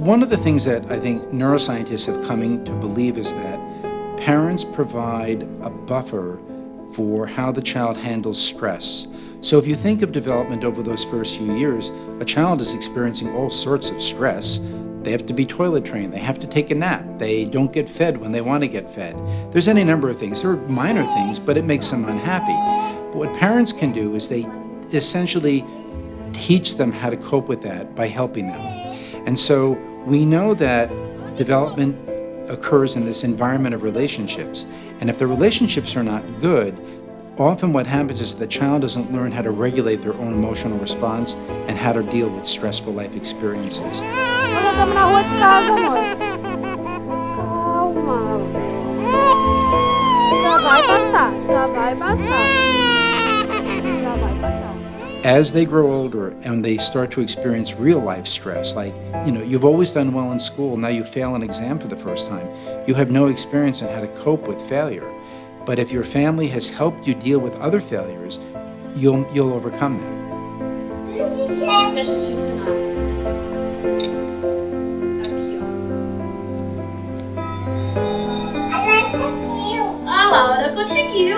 one of the things that I think neuroscientists have coming to believe is that parents provide a buffer for how the child handles stress. So if you think of development over those first few years, a child is experiencing all sorts of stress. They have to be toilet trained, they have to take a nap, they don't get fed when they want to get fed. There's any number of things. There are minor things, but it makes them unhappy. But what parents can do is they essentially teach them how to cope with that by helping them. And so we know that development occurs in this environment of relationships. And if the relationships are not good, often what happens is the child doesn't learn how to regulate their own emotional response and how to deal with stressful life experiences. Estamos na rua de casa, amor. Calma. Já vai passar, já vai passar. Já vai passar. As they grow older and they start to experience real life stress, like, you've always done well in school, now you fail an exam for the first time. You have no experience in how to cope with failure. But if your family has helped you deal with other failures, you'll overcome that. Deixa eu te ensinar. Aqui, ó. A Laura conseguiu!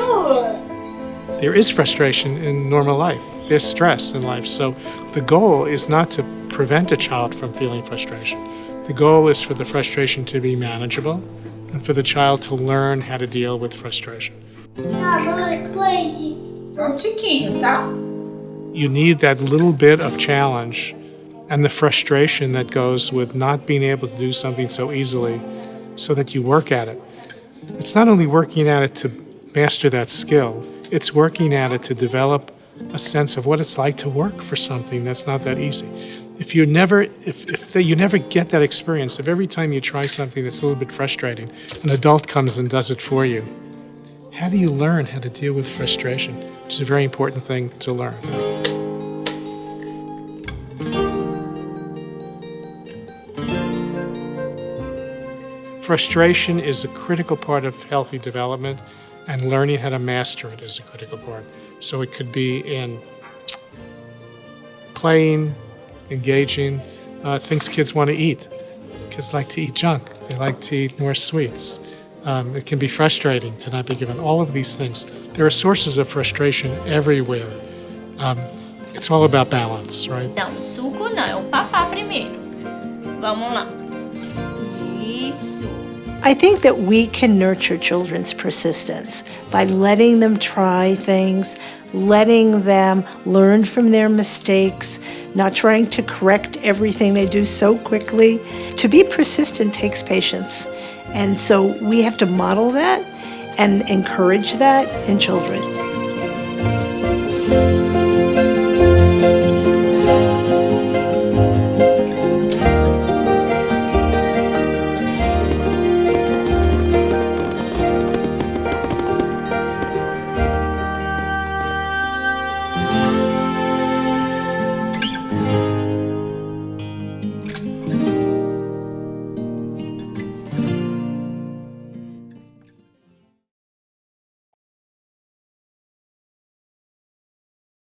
There is frustration in normal life. There's stress in life. So the goal is not to prevent a child from feeling frustration. The goal is for the frustration to be manageable and for the child to learn how to deal with frustration. Só tiquinho, tá? You need that little bit of challenge and the frustration that goes with not being able to do something so easily so that you work at it. It's not only working at it to master that skill, it's working at it to develop a sense of what it's like to work for something that's not that easy. If you never get that experience, if every time you try something that's a little bit frustrating, an adult comes and does it for you, how do you learn how to deal with frustration? Which is a very important thing to learn. Frustration is a critical part of healthy development, and learning how to master it is a critical part. So it could be in playing, engaging, things kids want to eat. Kids like to eat junk. They like to eat more sweets. It can be frustrating to not be given all of these things. There are sources of frustration everywhere. It's all about balance, right? Não, o suco não, é o papá primeiro. Vamos lá. Isso. I think that we can nurture children's persistence by letting them try things, letting them learn from their mistakes, not trying to correct everything they do so quickly. To be persistent takes patience. And so we have to model that and encourage that in children.